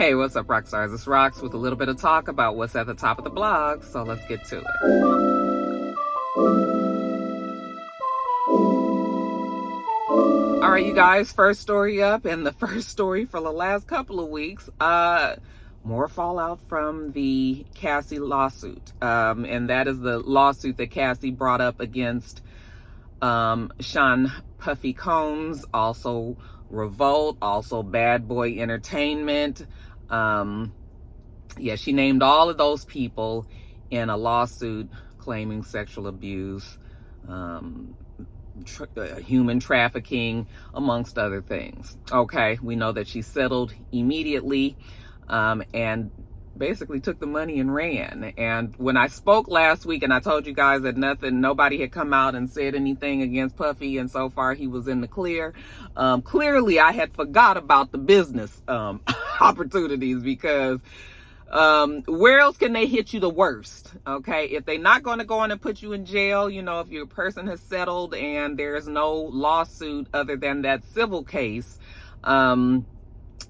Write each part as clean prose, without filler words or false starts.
Hey, what's up, Roxstars? It's Rox with a little bit of talk about what's at the top of the blog, so let's get to it. All right, you guys, first story up, and the first story for the last couple of weeks. More fallout from the Cassie lawsuit, and that is the lawsuit that Cassie brought up against Sean Puffy Combs, also Revolt, also Bad Boy Entertainment. Yeah, she named all of those people in a lawsuit claiming sexual abuse, human trafficking, amongst other things. Okay, we know that she settled immediately and basically took the money and ran. And when I spoke last week and I told you guys that nobody had come out and said anything against Puffy, and so far he was in the clear, clearly I had forgot about the business opportunities, because where else can they hit you the worst? Okay, if they're not going to go on and put you in jail, you know, if your person has settled and there's no lawsuit other than that civil case,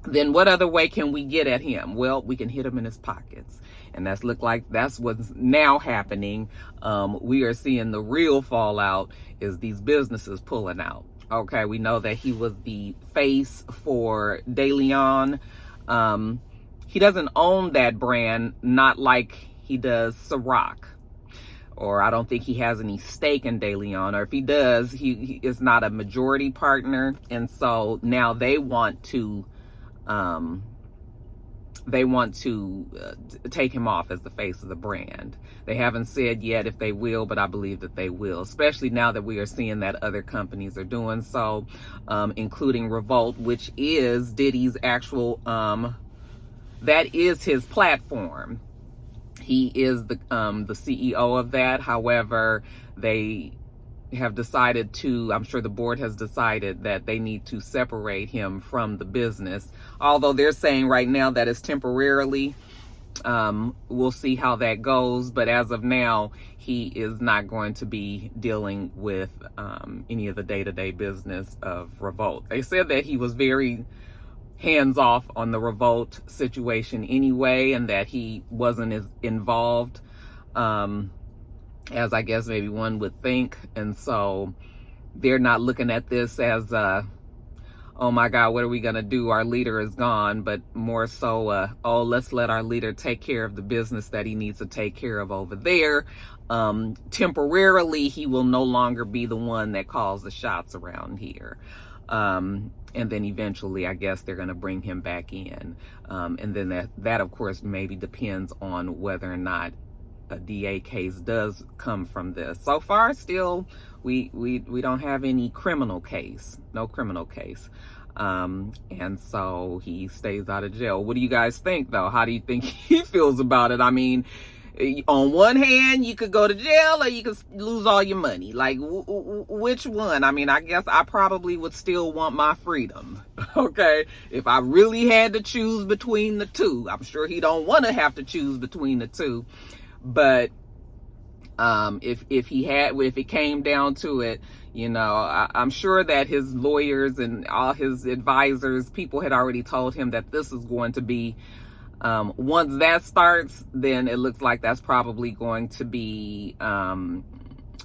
then what other way can we get at him? Well, we can hit him in his pockets. And that's what's now happening. We are seeing the real fallout is these businesses pulling out. Okay, we know that he was the face for De Leon. He doesn't own that brand, not like he does Ciroc. Or I don't think he has any stake in De Leon. Or if he does, he is not a majority partner. And so now they want to take him off as the face of the brand. They haven't said yet if they will, but I believe that they will, especially now that we are seeing that other companies are doing so, including Revolt, which is Diddy's actual, that is his platform. He is the CEO of that. However, they have decided to, I'm sure the board has decided that they need to separate him from the business. Although they're saying right now that it's temporarily. We'll see how that goes. But as of now, he is not going to be dealing with any of the day-to-day business of Revolt. They said that he was very hands-off on the Revolt situation anyway, and that he wasn't as involved as I guess maybe one would think. And so they're not looking at this as oh my God, what are we gonna do? Our leader is gone, but more so, oh, let's let our leader take care of the business that he needs to take care of over there. Temporarily, he will no longer be the one that calls the shots around here. And then eventually, I guess they're gonna bring him back in. And then that of course maybe depends on whether or not a DA case does come from this. So far, still, we don't have any criminal case, no criminal case. And so he stays out of jail. What do you guys think, though? How do you think he feels about it? I mean, on one hand, you could go to jail or you could lose all your money. Like, which one? I mean, I guess I probably would still want my freedom. Okay, if I really had to choose between the two. I'm sure he don't want to have to choose between the two. But if it came down to it, you know, I'm sure that his lawyers and all his advisors, people had already told him that this is going to be, once that starts, then it looks like that's probably going to be,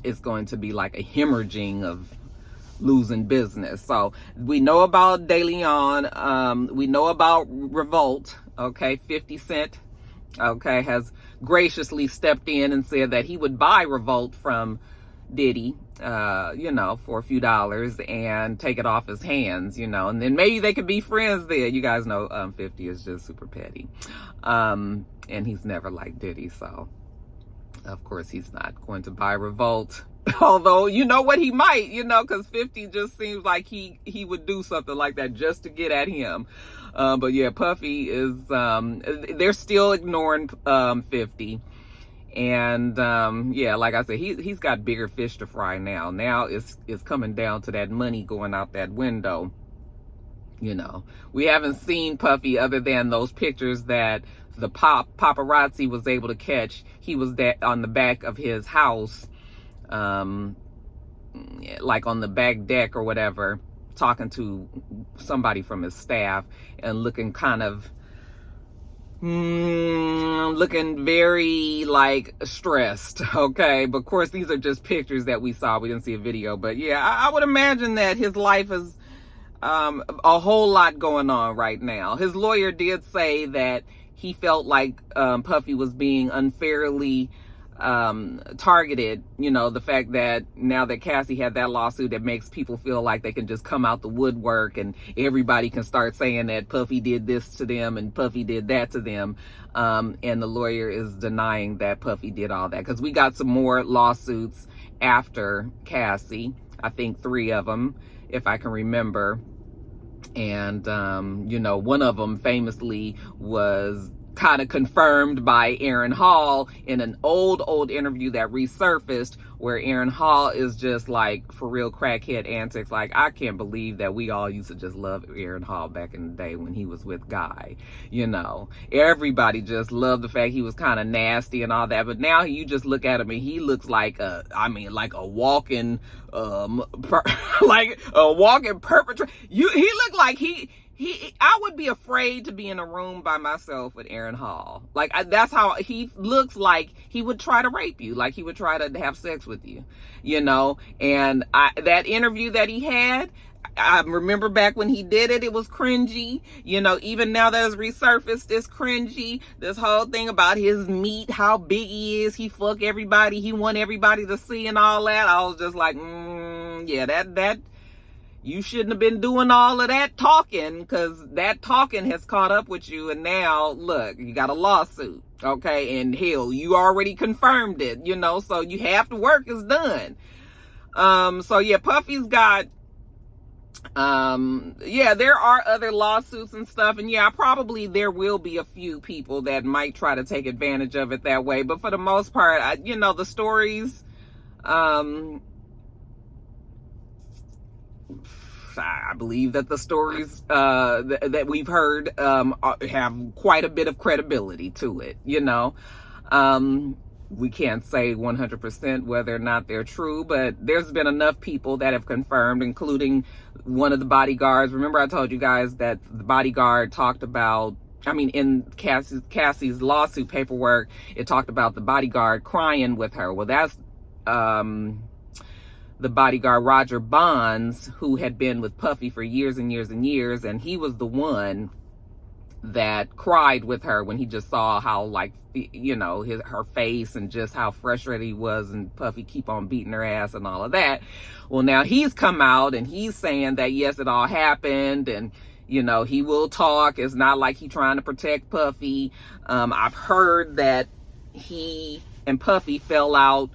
it's going to be like a hemorrhaging of losing business. So we know about De Leon, we know about Revolt. Okay, 50 Cent, okay, has graciously stepped in and said that he would buy Revolt from Diddy, you know, for a few dollars and take it off his hands, you know, and then maybe they could be friends there. You guys know 50 is just super petty. And he's never liked Diddy, so of course he's not going to buy Revolt. Although, you know what, he might, you know, because 50 just seems like he would do something like that just to get at him. But yeah, Puffy is, they're still ignoring 50. And yeah, like I said, he's got bigger fish to fry now. Now it's coming down to that money going out that window. You know, we haven't seen Puffy other than those pictures that the paparazzi was able to catch. He was on the back of his house, like on the back deck or whatever, talking to somebody from his staff and looking kind of looking very like stressed. Okay, but of course these are just pictures that we saw. We didn't see a video, but yeah, I would imagine that his life is a whole lot going on right now. His lawyer did say that he felt like Puffy was being unfairly targeted. You know, the fact that now that Cassie had that lawsuit, that makes people feel like they can just come out the woodwork and everybody can start saying that Puffy did this to them and Puffy did that to them. And the lawyer is denying that Puffy did all that, because we got some more lawsuits after Cassie. I think 3 of them, if I can remember. And, you know, one of them famously was kind of confirmed by Aaron Hall in an old interview that resurfaced, where Aaron Hall is just like for real crackhead antics. Like, I can't believe that we all used to just love Aaron Hall back in the day when he was with Guy. You know, everybody just loved the fact he was kind of nasty and all that, but now you just look at him and he looks like like a walking like a walking perpetrator. He looked like I would be afraid to be in a room by myself with Aaron Hall. Like, that's how he looks. Like he would try to rape you, like he would try to have sex with you, you know. And that interview that he had, I remember back when he did it, it was cringy. You know, even now that it's resurfaced, it's cringy. This whole thing about his meat, how big he is, he fuck everybody, he want everybody to see and all that. I was just like, yeah, that you shouldn't have been doing all of that talking, because that talking has caught up with you. And now, look, you got a lawsuit, okay? And hell, you already confirmed it, you know, so you have to work is done. So yeah, Puffy's got, yeah, there are other lawsuits and stuff. And yeah, probably there will be a few people that might try to take advantage of it that way. But for the most part, you know, the stories, I believe that the stories that we've heard have quite a bit of credibility to it, you know. We can't say 100% whether or not they're true, but there's been enough people that have confirmed, including one of the bodyguards. Remember I told you guys that the bodyguard talked about, I mean, in Cassie's lawsuit paperwork, it talked about the bodyguard crying with her. Well, that's the bodyguard Roger Bonds, who had been with Puffy for years and years and years, and he was the one that cried with her when he just saw how, like, you know, her face and just how frustrated he was, and Puffy keep on beating her ass and all of that. Well, now he's come out and he's saying that yes, it all happened, and you know, he will talk. It's not like he's trying to protect Puffy. I've heard that he and Puffy fell out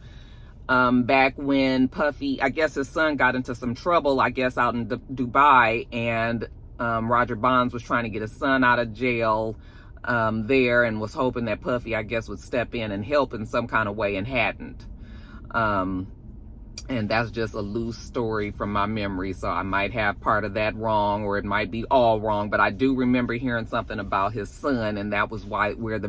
back when Puffy, I guess his son got into some trouble, I guess out in Dubai, and Roger Bonds was trying to get his son out of jail there, and was hoping that Puffy, I guess, would step in and help in some kind of way, and hadn't. And that's just a loose story from my memory, so I might have part of that wrong, or it might be all wrong, but I do remember hearing something about his son, and that was where the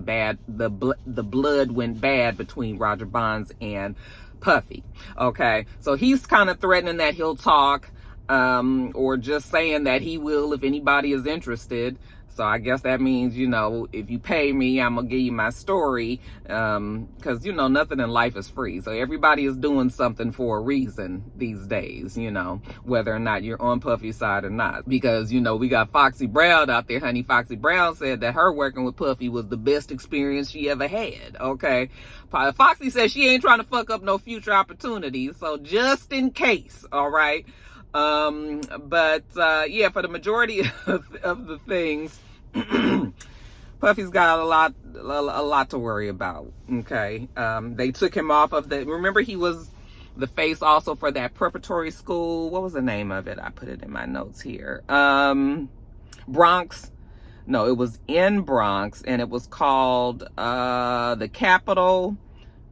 blood went bad between Roger Bonds and Puffy. Okay, so he's kind of threatening that he'll talk, or just saying that he will if anybody is interested. So I guess that means, you know, if you pay me, I'm gonna give you my story, because, you know, nothing in life is free. So everybody is doing something for a reason these days, you know, whether or not you're on Puffy's side or not. Because, you know, we got Foxy Brown out there, honey. Foxy Brown said that her working with Puffy was the best experience she ever had, okay? Foxy says she ain't trying to fuck up no future opportunities, so just in case, all right? But yeah, for the majority of the things, Puffy's got a lot to worry about. Okay, they took him off of remember he was the face also for that preparatory school. What was the name of it? I put it in my notes here. Bronx. No, it was in Bronx, and it was called the Capital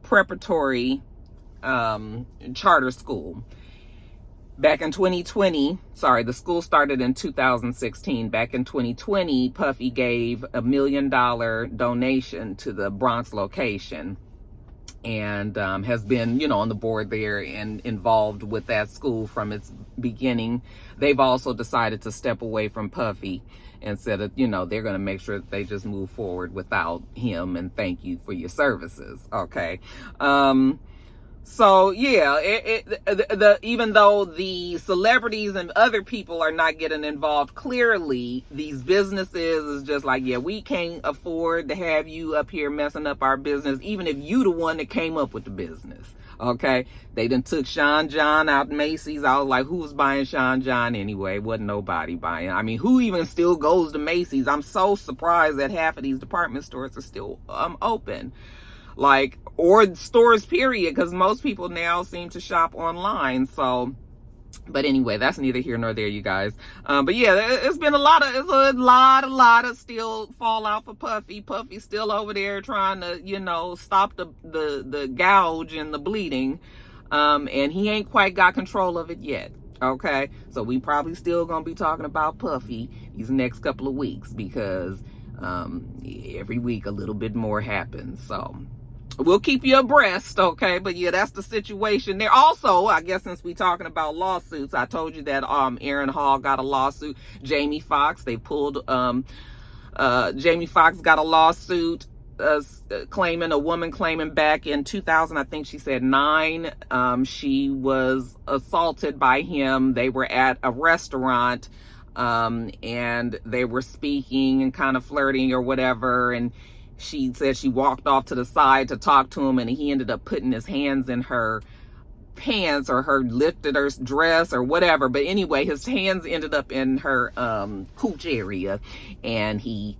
Preparatory Charter School. Back in 2020, the school started in 2016. Back in 2020, Puffy gave $1 million donation to the Bronx location, and has been, you know, on the board there and involved with that school from its beginning. They've also decided to step away from Puffy and said that, you know, they're going to make sure that they just move forward without him, and thank you for your services. Okay. So yeah, even though the celebrities and other people are not getting involved, clearly these businesses is just like, yeah, we can't afford to have you up here messing up our business, even if you the one that came up with the business. Okay, they done took Sean John out Macy's. I was like, who was buying Sean John anyway? Wasn't nobody buying. I mean, who even still goes to Macy's? I'm so surprised that half of these department stores are still open. Like, or stores period, because most people now seem to shop online. So, but anyway, that's neither here nor there, you guys. But yeah, it's been a lot of still fallout for Puffy. Puffy's still over there trying to, you know, stop the gouge and the bleeding, and he ain't quite got control of it yet. Okay, so we probably still gonna be talking about Puffy these next couple of weeks, because every week a little bit more happens. So we'll keep you abreast, okay? But yeah, that's the situation there. Also, I guess since we talking about lawsuits, I told you that Aaron Hall got a lawsuit. Jamie Foxx, they pulled Jamie Foxx got a lawsuit claiming, a woman claiming back in 2000, I think she said 9, she was assaulted by him. They were at a restaurant, and they were speaking and kind of flirting or whatever, and she said she walked off to the side to talk to him, and he ended up putting his hands in her pants, or her lifted her dress or whatever. But anyway, his hands ended up in her cooch area, and he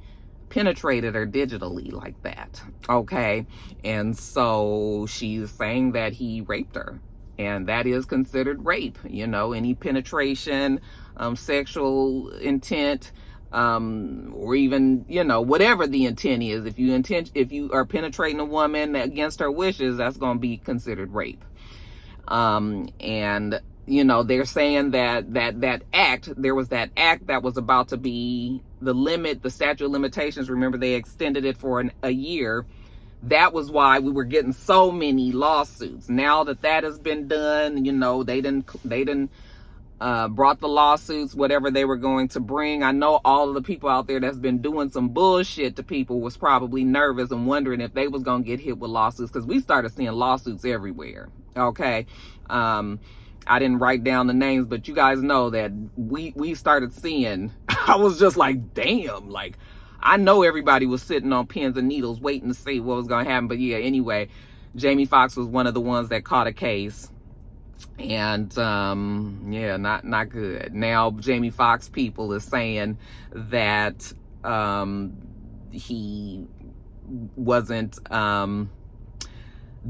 penetrated her digitally like that. Okay, and so she's saying that he raped her, and that is considered rape. You know, any penetration, sexual intent, or even, you know, whatever the intent is, if you are penetrating a woman against her wishes, that's going to be considered rape. And you know, they're saying that act, there was that act that was about to be the statute of limitations. Remember, they extended it for a year. That was why we were getting so many lawsuits. Now that has been done, you know, they didn't brought the lawsuits, whatever they were going to bring. I know all of the people out there that's been doing some bullshit to people was probably nervous and wondering if they was going to get hit with lawsuits, because we started seeing lawsuits everywhere. Okay. I didn't write down the names, but you guys know that we started seeing, I was just like, damn, like, I know everybody was sitting on pins and needles waiting to see what was going to happen. But yeah, anyway, Jamie Foxx was one of the ones that caught a case. And yeah, not good. Now Jamie Foxx people is saying that he wasn't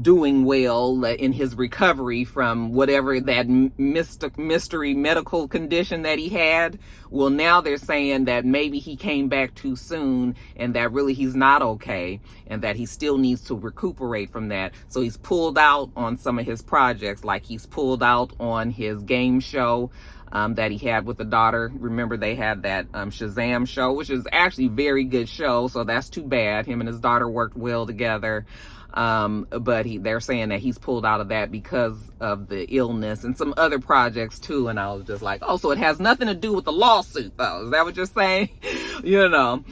doing well in his recovery from whatever that mystery medical condition that he had. Well, now they're saying that maybe he came back too soon, and that really he's not okay, and that he still needs to recuperate from that. So he's pulled out on some of his projects, like he's pulled out on his game show that he had with the daughter. Remember, they had that Shazam show, which is actually a very good show, so that's too bad. Him and his daughter worked well together. But they're saying that he's pulled out of that because of the illness and some other projects too. And I was just like, oh, so it has nothing to do with the lawsuit though. Is that what you're saying? You know,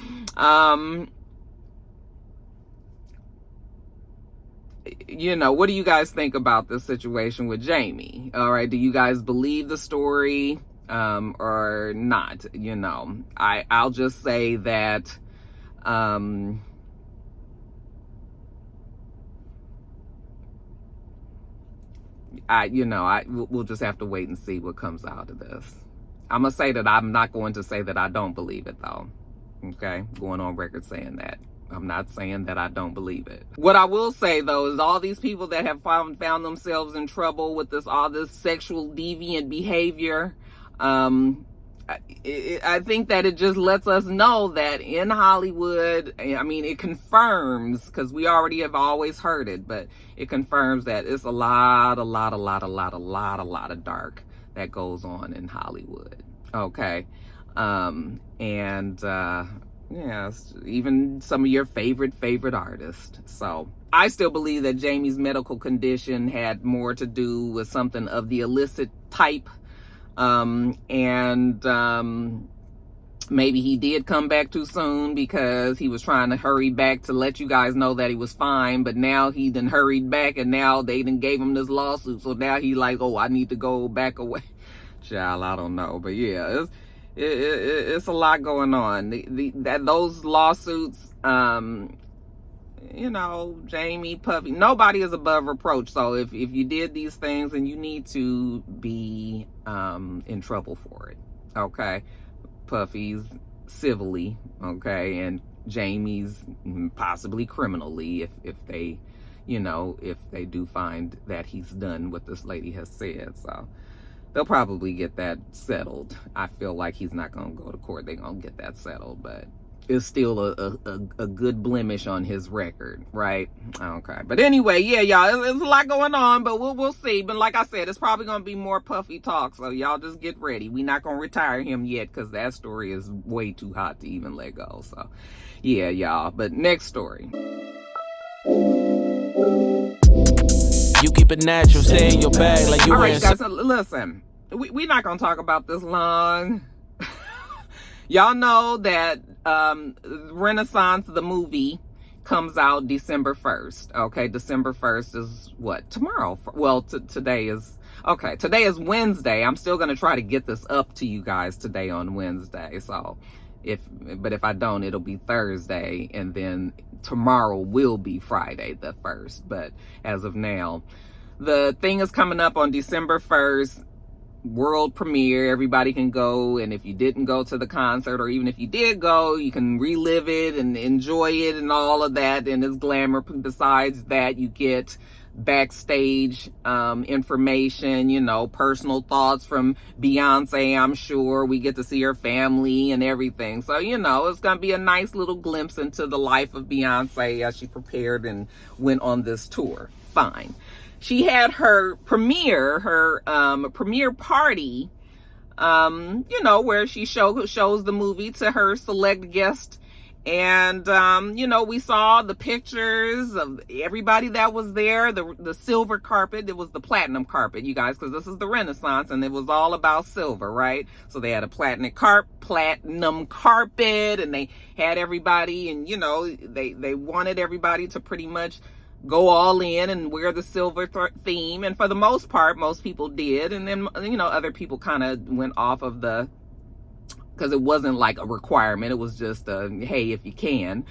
you know, what do you guys think about this situation with Jamie? All right. Do you guys believe the story, or not? You know, I'll just say that, we'll just have to wait and see what comes out of this. I'm gonna say that I'm not going to say that I don't believe it though. Okay, going on record saying that. I'm not saying that I don't believe it. What I will say though is all these people that have found themselves in trouble with all this sexual deviant behavior, I think that it just lets us know that in Hollywood, I mean, it confirms, because we already have always heard it, but it confirms that it's a lot of dark that goes on in Hollywood. Okay. Yeah, even some of your favorite artists. So I still believe that Jamie's medical condition had more to do with something of the illicit type. Maybe he did come back too soon because he was trying to hurry back to let you guys know that he was fine. But now he done hurried back, and now they done gave him this lawsuit. So now he like, oh, I need to go back away. Child, I don't know. But yeah, it's a lot going on. Those lawsuits, you know, Jamie, Puffy, nobody is above reproach. So if you did these things, then you need to be in trouble for it. Okay. Puffy's civilly, okay, and Jamie's possibly criminally if they, you know, if they do find that he's done what this lady has said. So they'll probably get that settled. I feel like he's not gonna go to court. They're gonna get that settled, but it's still a good blemish on his record, right? Okay, but anyway, yeah, y'all, there's a lot going on, but we'll see. But like I said, it's probably gonna be more Puffy talk, so y'all just get ready. We're not gonna retire him yet because that story is way too hot to even let go. So yeah, y'all, but next story. You keep it natural, stay in your bag like you. All right, guys, so listen, we're not gonna talk about this long. Y'all know that Renaissance, the movie, comes out December 1st. Okay, December 1st is what? Tomorrow. Well, today is, okay, today is Wednesday. I'm still going to try to get this up to you guys today on Wednesday. So, if I don't, it'll be Thursday. And then tomorrow will be Friday the 1st. But as of now, the thing is coming up on December 1st. World premiere, everybody can go, and if you didn't go to the concert, or even if you did go, you can relive it and enjoy it and all of that, and it's glamour. Besides that, you get backstage information, you know, personal thoughts from Beyonce. I'm sure we get to see her family and everything, so you know, it's gonna be a nice little glimpse into the life of Beyonce as she prepared and went on this tour. Fine. She had her premiere party, you know, where she shows the movie to her select guest. And, you know, we saw the pictures of everybody that was there, the silver carpet. It was the platinum carpet, you guys, because this is the Renaissance and it was all about silver, right? So they had a platinum carpet, and they had everybody, and, you know, they wanted everybody to pretty much go all in and wear the silver theme. And for the most part, most people did. And then, you know, other people kind of went off of because it wasn't like a requirement. It was just hey, if you can.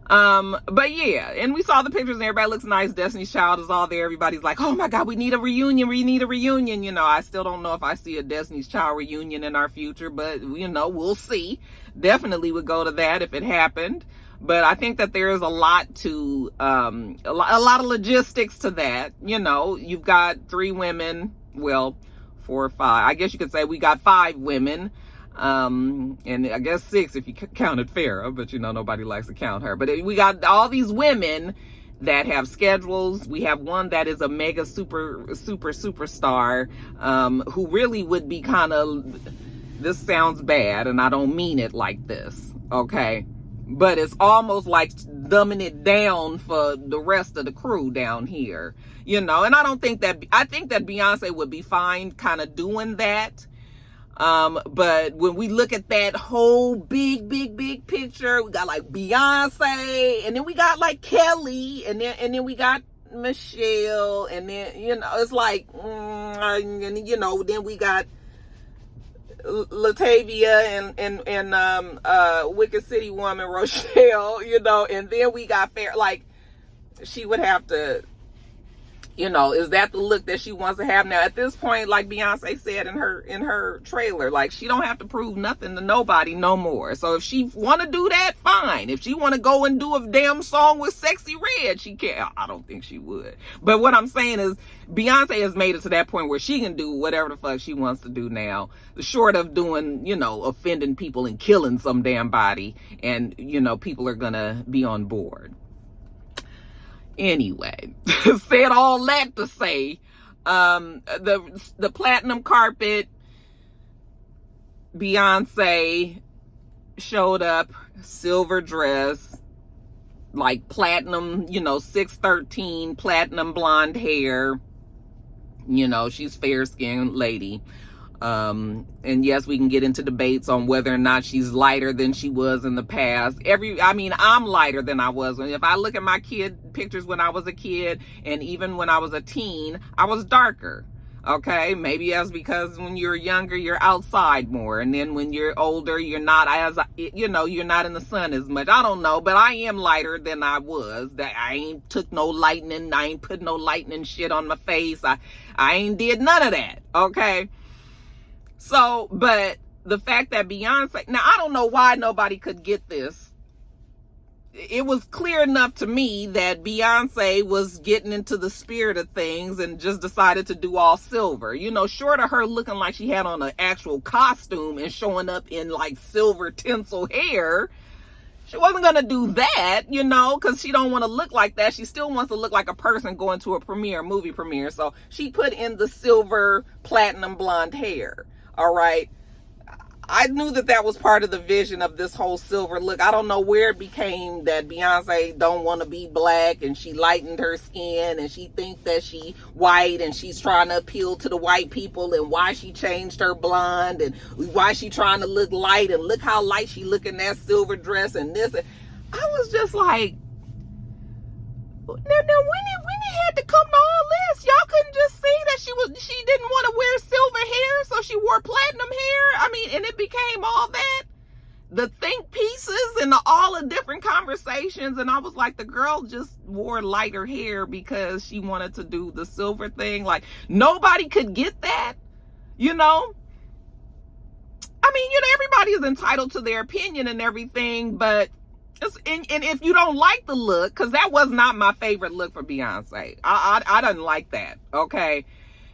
But yeah, and we saw the pictures and everybody looks nice. Destiny's Child is all there. Everybody's like, oh my God, we need a reunion. We need a reunion. You know, I still don't know if I see a Destiny's Child reunion in our future, but you know, we'll see. Definitely would go to that if it happened. But I think that there is a lot to, a lot of logistics to that. You know, you've got 3 women, well, 4 or 5. I guess you could say we got 5 women, and I guess 6 if you counted Farrah, but you know, nobody likes to count her. But we got all these women that have schedules. We have one that is a mega superstar, who really would be kind of, this sounds bad, and I don't mean it like this, okay? But it's almost like dumbing it down for the rest of the crew down here, you know. And I think that Beyonce would be fine kind of doing that. But when we look at that whole big picture, we got like Beyonce, and then we got like Kelly, and then we got Michelle, and then, you know, it's like, and you know, then we got Latavia and Wicked City Woman Rochelle, you know, and then we got like, she would have to, you know, is that the look that she wants to have now? At this point, like Beyonce said in her trailer, like, she don't have to prove nothing to nobody no more. So if she want to do that, fine. If she want to go and do a damn song with Sexy Red, she can. I don't think she would. But what I'm saying is, Beyonce has made it to that point where she can do whatever the fuck she wants to do now, short of doing, you know, offending people and killing some damn body, and, you know, people are gonna be on board. Anyway, said all that to say, the platinum carpet, Beyonce showed up, silver dress, like platinum, you know, 613, platinum blonde hair. You know, she's fair-skinned lady. And yes, we can get into debates on whether or not she's lighter than she was in the past. I'm lighter than I was. If I look at my kid pictures when I was a kid, and even when I was a teen, I was darker. Okay, maybe that's because when you're younger, you're outside more. And then when you're older, you're not you're not in the sun as much. I don't know, but I am lighter than I was. I ain't took no lightning. I ain't put no lightning shit on my face. I ain't did none of that. Okay. So, but the fact that Beyonce, now I don't know why nobody could get this. It was clear enough to me that Beyonce was getting into the spirit of things and just decided to do all silver. Short of her looking like she had on an actual costume and showing up in like silver tinsel hair, she wasn't going to do that, because she don't want to look like that. She still wants to look like a person going to a movie premiere. So she put in the silver platinum blonde hair. All right. I knew that was part of the vision of this whole silver look. I don't know where it became that Beyonce don't want to be black and she lightened her skin and she thinks that she white and she's trying to appeal to the white people, and why she changed her blonde and why she trying to look light, and look how light she look in that silver dress and this. I was just like, now when it had to come to all this, y'all couldn't just see that she didn't want to wear silver hair, so she wore platinum hair. And it became all that, the think pieces and all the different conversations. And I was like, the girl just wore lighter hair because she wanted to do the silver thing. Like, nobody could get that, everybody is entitled to their opinion and everything, but and if you don't like the look, because that was not my favorite look for Beyonce. I didn't like that, okay?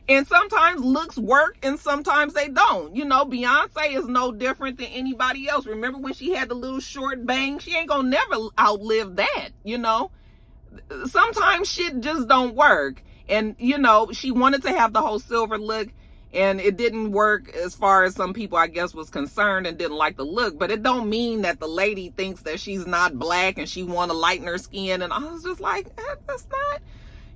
And sometimes looks work and sometimes they don't. Beyonce is no different than anybody else. Remember when she had the little short bang? She ain't gonna never outlive that, Sometimes shit just don't work. And, she wanted to have the whole silver look, and it didn't work as far as some people, I guess, was concerned and didn't like the look. But it don't mean that the lady thinks that she's not black and she want to lighten her skin. And I was just like, that's not,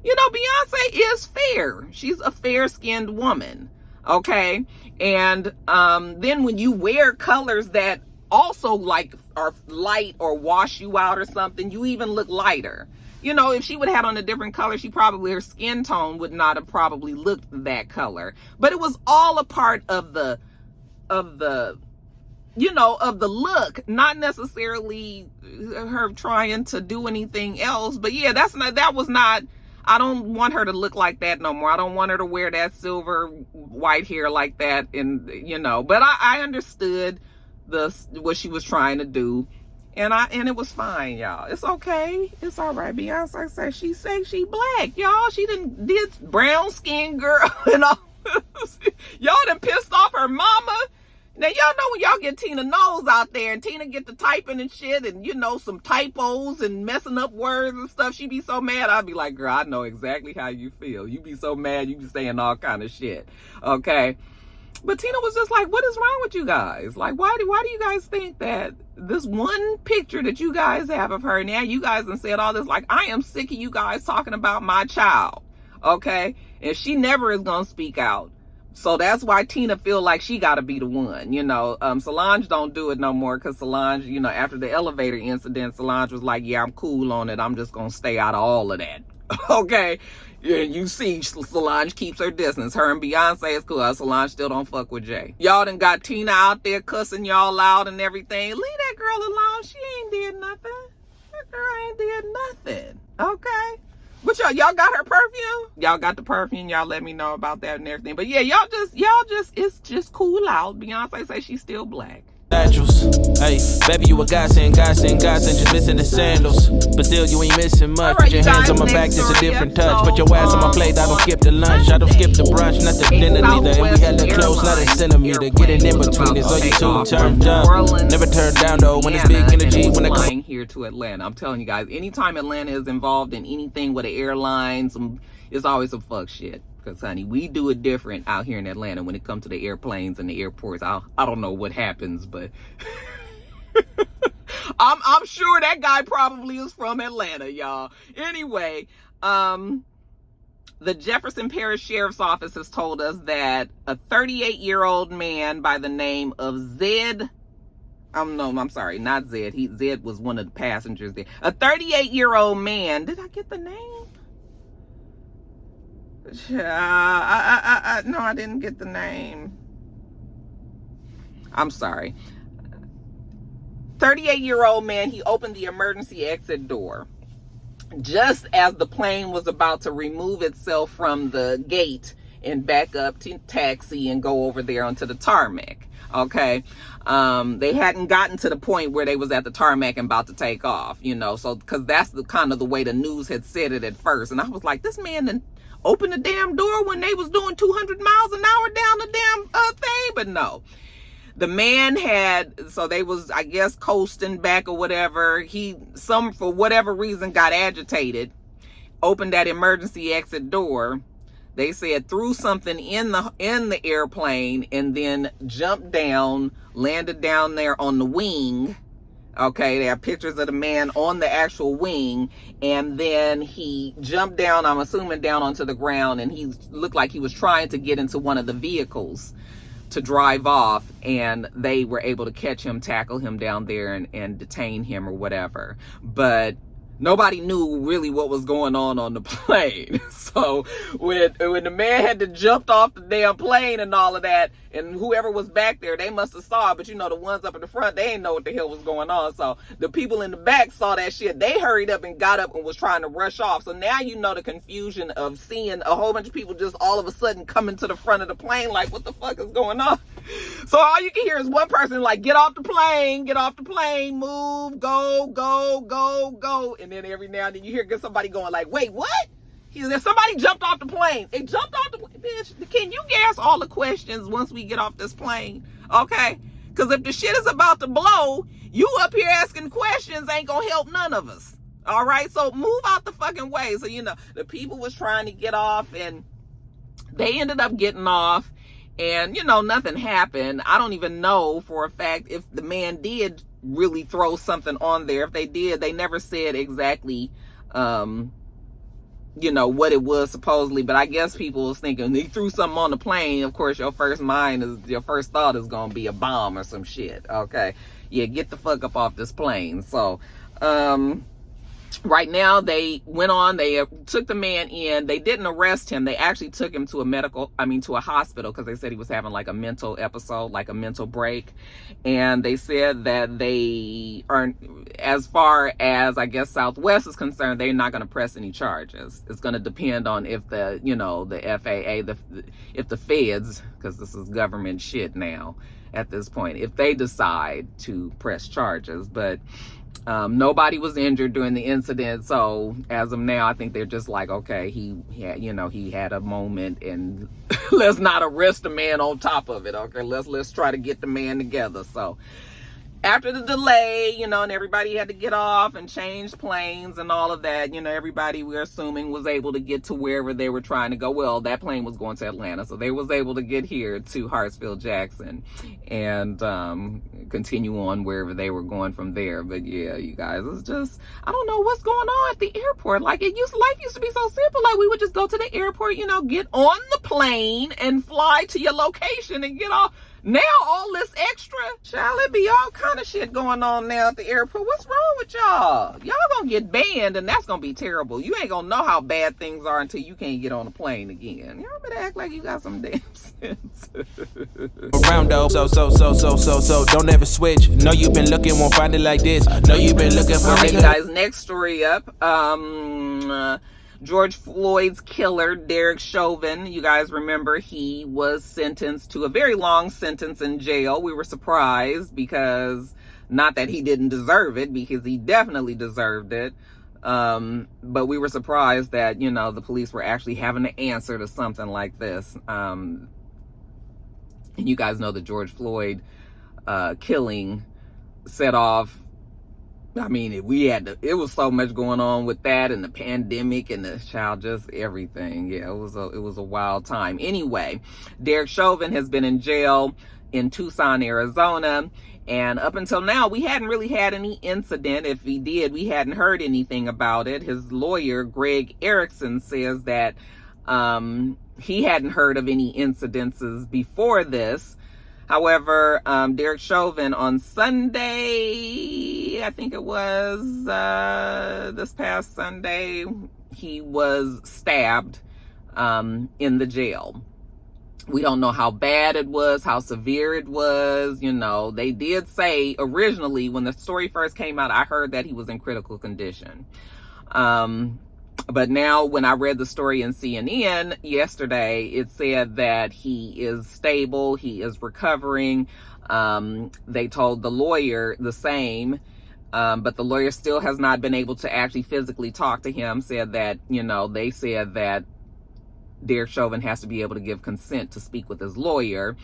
Beyonce is fair. She's a fair-skinned woman, okay? And then when you wear colors that also like are light or wash you out or something, you even look lighter. If she would have had on a different color, her skin tone would not have probably looked that color. But it was all a part of the look, not necessarily her trying to do anything else. But yeah, I don't want her to look like that no more. I don't want her to wear that silver white hair like that. And, but I understood what she was trying to do. And it was fine, y'all. It's okay. It's all right. Beyonce said she black, y'all. She did brown skin girl and all. Y'all done pissed off her mama. Now, y'all know when y'all get Tina Knowles out there and Tina get to typing and shit and, some typos and messing up words and stuff, she be so mad. I'd be like, girl, I know exactly how you feel. You be so mad. You be saying all kind of shit. Okay. But Tina was just like, what is wrong with you guys? Like, why do you guys think that this one picture that you guys have of her, now you guys done said all this, like, I am sick of you guys talking about my child, okay? And she never is going to speak out. So that's why Tina feel like she got to be the one, Solange don't do it no more because Solange, after the elevator incident, Solange was like, yeah, I'm cool on it. I'm just going to stay out of all of that, okay? And you see Solange keeps her distance. Her and Beyonce is cool. Solange still don't fuck with Jay. Y'all done got Tina out there cussing y'all out and everything. Leave that girl alone. She ain't did nothing. That girl ain't did nothing. Okay? But y'all got her perfume? Y'all got the perfume. Y'all let me know about that and everything. But yeah, y'all just, it's just cool out. Beyonce say she's still black. Naturals. Hey, baby, you a godsend, just missing the sandals. But still, you ain't missing much. Put your hands on my back, just a different touch. Put your ass on my plate, I don't skip the lunch. I don't skip the brunch, not the dinner neither. And we had the close, not a centimeter. Getting in between is all you two turned up. Never turned down though, when it's big energy. When I come here to Atlanta, I'm telling you guys, anytime Atlanta is involved in anything with the airlines, it's always some fuck shit. Because, honey, we do it different out here in Atlanta when it comes to the airplanes and the airports. I don't know what happens, but I'm sure that guy probably is from Atlanta, y'all. Anyway, the the Jefferson Parish Sheriff's Office has told us that a 38-year-old man by the name of Zed, I'm sorry, not Zed. Zed was one of the passengers there. A 38-year-old man. Did I get the name? No, I didn't get the name. I'm sorry. 38-year-old man, he opened the emergency exit door just as the plane was about to remove itself from the gate and back up to taxi and go over there onto the tarmac. Okay. They hadn't gotten to the point where they was at the tarmac and about to take off, you know, so because that's the kind of the way the news had said it at first. And I was like, this man didn't open the damn door when they was doing 200 miles an hour down the damn thing. But no, the man had, so they was, I guess, coasting back or whatever. For whatever reason, got agitated, opened that emergency exit door. They said threw something in the airplane and then jumped down, landed down there on the wing. Okay, they have pictures of the man on the actual wing, and then he jumped down, I'm assuming down onto the ground, and he looked like he was trying to get into one of the vehicles to drive off, and they were able to catch him, tackle him down there and detain him or whatever. But nobody knew really what was going on the plane. So when the man had to jump off the damn plane and all of that, and whoever was back there, they must have saw it. But you know, the ones up in the front, they didn't know what the hell was going on. So the people in the back saw that shit. They hurried up and got up and was trying to rush off. So now you know the confusion of seeing a whole bunch of people just all of a sudden coming to the front of the plane like, what the fuck is going on? So all you can hear is one person like, get off the plane, move, go, go, go, go. And then every now and then you hear somebody going like, wait, what? Somebody jumped off the plane. They jumped off the plane. Bitch, can you ask all the questions once we get off this plane? Okay? Because if the shit is about to blow, you up here asking questions ain't gonna help none of us. All right? So move out the fucking way. So, you know, the people was trying to get off, and they ended up getting off. And, you know, nothing happened. I don't even know for a fact if the man did really throw something on there. If they did, they never said exactly, you know, what it was supposedly. But I guess people was thinking he threw something on the plane. Of course, your first thought is going to be a bomb or some shit. Okay. Yeah, get the fuck up off this plane. So, right now, they went on, they took the man in. They didn't arrest him. They actually took him to a hospital because they said he was having like a mental episode, like a mental break. And they said that they aren't, as far as I guess Southwest is concerned, they're not going to press any charges. It's going to depend on if the, you know, the FAA, if the feds, because this is government shit now at this point, if they decide to press charges. But nobody was injured during the incident, so as of now, I think they're just like, okay, he had a moment, and let's not arrest the man on top of it. Okay, let's try to get the man together. So after the delay, you know, and everybody had to get off and change planes and all of that, you know, everybody, we're assuming, was able to get to wherever they were trying to go. Well, that plane was going to Atlanta, so they was able to get here to Hartsfield Jackson and continue on wherever they were going from there. But yeah, you guys, it's just, I don't know what's going on at the airport. Like, life used to be so simple. Like, we would just go to the airport, you know, get on the plane and fly to your location and get off. Now all this extra, child, it be all kind of shit going on now at the airport. What's wrong with y'all? Y'all gonna get banned, and that's gonna be terrible. You ain't gonna know how bad things are until you can't get on a plane again. Y'all better act like you got some damn sense. Around though, so don't ever switch. Know you've been looking, won't find it like this. Know you've been looking for. All right, guys, next story up. George Floyd's killer, Derek Chauvin, you guys remember he was sentenced to a very long sentence in jail. We were surprised because, not that he didn't deserve it, because he definitely deserved it. But we were surprised that, you know, the police were actually having to answer to something like this. And you guys know the George Floyd killing set off, I mean, it was so much going on with that, and the pandemic and the child, just everything. Yeah, it was a wild time. Anyway, Derek Chauvin has been in jail in Tucson, Arizona, and up until now, we hadn't really had any incident. If we did, we hadn't heard anything about it. His lawyer, Greg Erickson, says that He hadn't heard of any incidences before this. However, Derek Chauvin on Sunday, I think it was this past Sunday, he was stabbed in the jail. We don't know how bad it was, how severe it was. You know, they did say originally when the story first came out, I heard that he was in critical condition. But now when I read the story in CNN yesterday, it said that he is stable, he is recovering. They told the lawyer the same, but the lawyer still has not been able to actually physically talk to him. Said that, you know, they said that Derek Chauvin has to be able to give consent to speak with his lawyer.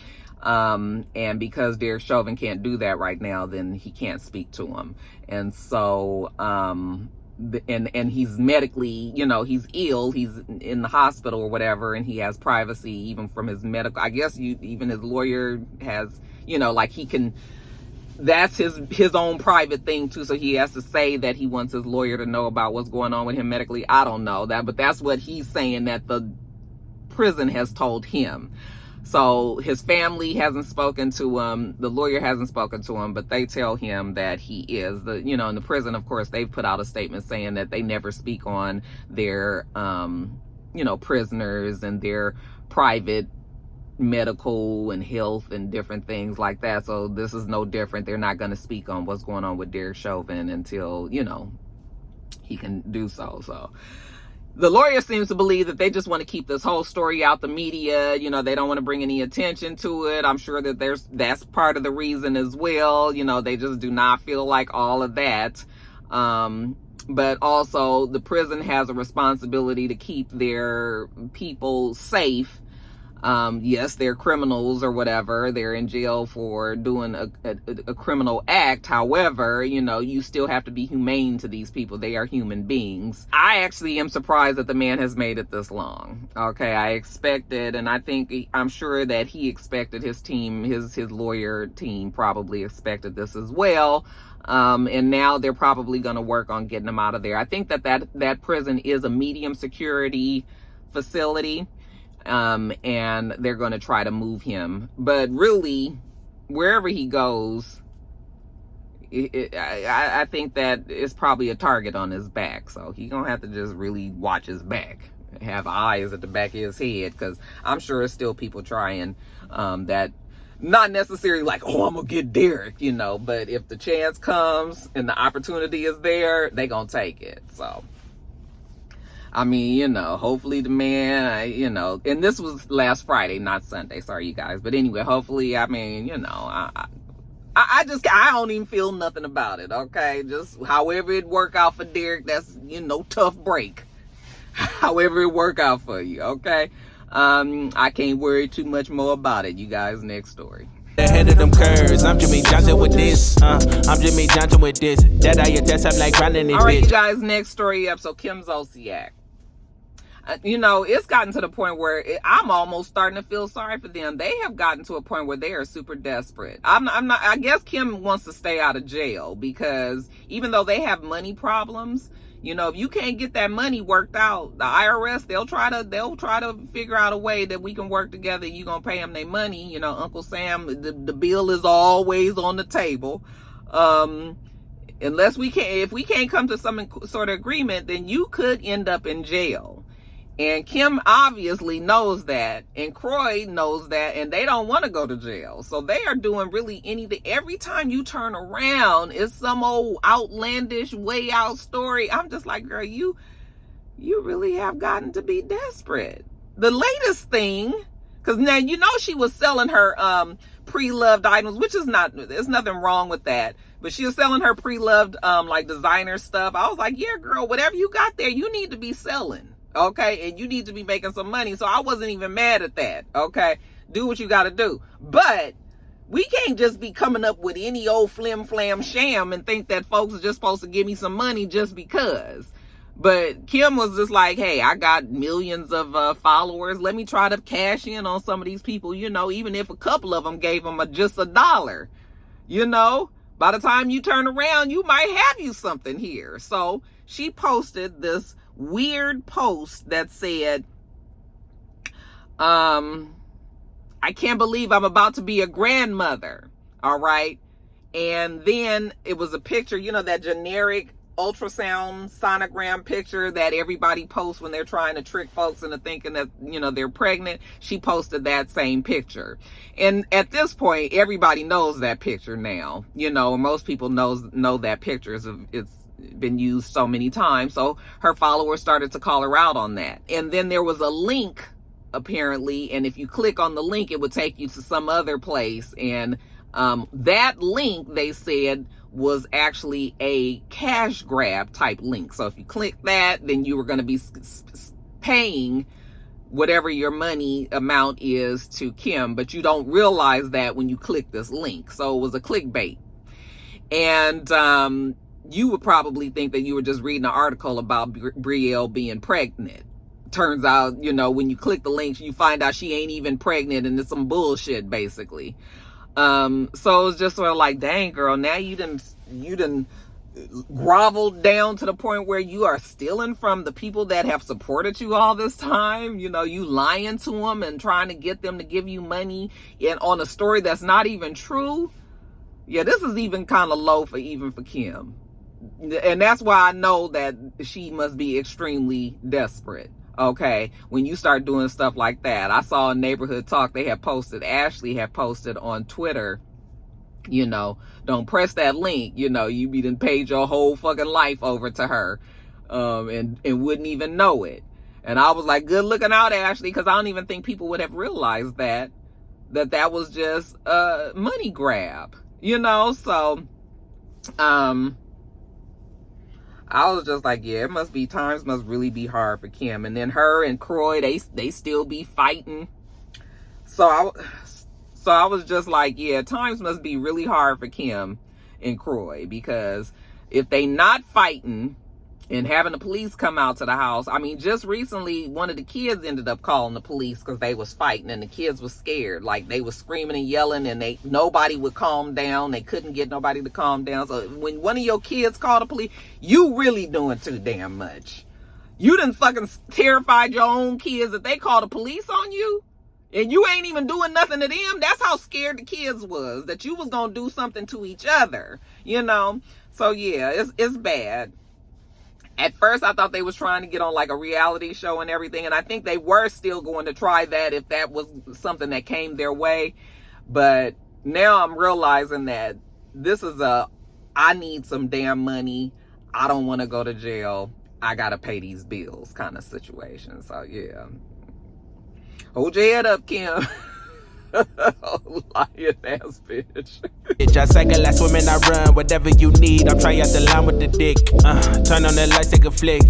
And because Derek Chauvin can't do that right now, then he can't speak to him. And so, and he's medically, you know, he's ill, he's in the hospital or whatever, and he has privacy even from his medical, I guess even his lawyer has, you know, like he can, that's his own private thing too, so he has to say that he wants his lawyer to know about what's going on with him medically. I don't know that, but that's what he's saying that the prison has told him. So his family hasn't spoken to him, the lawyer hasn't spoken to him, but they tell him that he is. You know, in the prison, of course, they've put out a statement saying that they never speak on their, you know, prisoners and their private medical and health and different things like that. So this is no different. They're not going to speak on what's going on with Derek Chauvin until, you know, he can do so. So the lawyer seems to believe that they just want to keep this whole story out the media. You know, they don't want to bring any attention to it. I'm sure that that's part of the reason as well. You know, they just do not feel like all of that. But also the prison has a responsibility to keep their people safe. Yes, they're criminals or whatever. They're in jail for doing a criminal act. However, you know, you still have to be humane to these people. They are human beings. I actually am surprised that the man has made it this long. Okay, I expected, and I'm sure that he expected, his team, his lawyer team probably expected this as well. And now they're probably going to work on getting him out of there. I think that prison is a medium security facility. And they're going to try to move him, but really wherever he goes, I think that it's probably a target on his back. So he's going to have to just really watch his back, have eyes at the back of his head, because I'm sure there's still people trying, that not necessarily like, oh, I'm gonna get Derek, you know, but if the chance comes and the opportunity is there, they gonna take it. So I mean, you know, hopefully the man, you know, and this was last Friday, not Sunday. Sorry, you guys. But anyway, hopefully, I mean, you know, I don't even feel nothing about it. Okay. Just however it work out for Derek, that's, you know, tough break. However it work out for you. Okay. I can't worry too much more about it. You guys, next story. Ahead of them curves, I'm Jimmy Johnson with this. I'm Jimmy Johnson with this. That I attest, I'm like grinding it. All right, you guys, next story up. So Kim Zolciak. You know, it's gotten to the point where I'm almost starting to feel sorry for them. They have gotten to a point where they are super desperate. I guess Kim wants to stay out of jail because even though they have money problems, you know, if you can't get that money worked out, the IRS, they'll try to figure out a way that we can work together. You're going to pay them their money. You know, Uncle Sam, the bill is always on the table. If we can't come to some sort of agreement, then you could end up in jail. And Kim obviously knows that, and Croy knows that, and they don't want to go to jail. So they are doing really anything. Every time you turn around, it's some old outlandish way out story. I'm just like, girl, you really have gotten to be desperate. The latest thing, because now you know she was selling her pre-loved items, which is there's nothing wrong with that. But she was selling her pre-loved like designer stuff. I was like, yeah, girl, whatever you got there, you need to be selling. Okay, and you need to be making some money. So I wasn't even mad at that. Okay, do what you got to do. But we can't just be coming up with any old flim flam sham and think that folks are just supposed to give me some money just because. But Kim was just like, hey, I got millions of followers. Let me try to cash in on some of these people, you know, even if a couple of them gave them just $1, you know, by the time you turn around, you might have you something here. So she posted this weird post that said, I can't believe I'm about to be a grandmother. All right. And then it was a picture, you know, that generic ultrasound sonogram picture that everybody posts when they're trying to trick folks into thinking that, you know, they're pregnant. She posted that same picture. And at this point, everybody knows that picture now. You know, most people know that picture. It's been used so many times. So her followers started to call her out on that. And then there was a link, apparently, and if you click on the link, it would take you to some other place. And that link, they said, was actually a cash grab type link. So if you click that, then you were going to be paying whatever your money amount is to Kim, but you don't realize that when you click this link. So it was a clickbait. And you would probably think that you were just reading an article about Brielle being pregnant. Turns out, you know, when you click the link, you find out she ain't even pregnant, and it's some bullshit, basically. So it's just sort of like, dang, girl, now you done groveled down to the point where you are stealing from the people that have supported you all this time. You know, you lying to them and trying to get them to give you money and on a story that's not even true. Yeah, this is even kind of low for Kim. And that's why I know that she must be extremely desperate. Okay, when you start doing stuff like that. I saw in Neighborhood Talk, Ashley had posted on Twitter, you know, don't press that link, you know, you done paid your whole fucking life over to her, and wouldn't even know it. And I was like, good looking out, Ashley, because I don't even think people would have realized that was just a money grab, you know. So I was just like, yeah, times must really be hard for Kim. And then her and Croy, they still be fighting. So I was just like, yeah, times must be really hard for Kim and Croy, because if they not fighting and having the police come out to the house. I mean, just recently, one of the kids ended up calling the police because they was fighting, and the kids was scared. Like, they was screaming and yelling, and nobody would calm down. They couldn't get nobody to calm down. So when one of your kids called the police, you really doing too damn much. You done fucking terrified your own kids that they call the police on you, and you ain't even doing nothing to them. That's how scared the kids was, that you was gonna do something to each other, you know? So yeah, it's bad. At first, I thought they was trying to get on like a reality show and everything. And I think they were still going to try that if that was something that came their way. But now I'm realizing that this is I need some damn money. I don't want to go to jail. I got to pay these bills kind of situation. So, yeah. Hold your head up, Kim. Lying ass bitch. I cycle, I swim and I run, whatever you need. I'll try out the line with the dick. Turn on the lights, take a flick.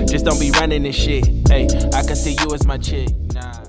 Just don't be running and shit. Hey, I can see you as my chick. Nah.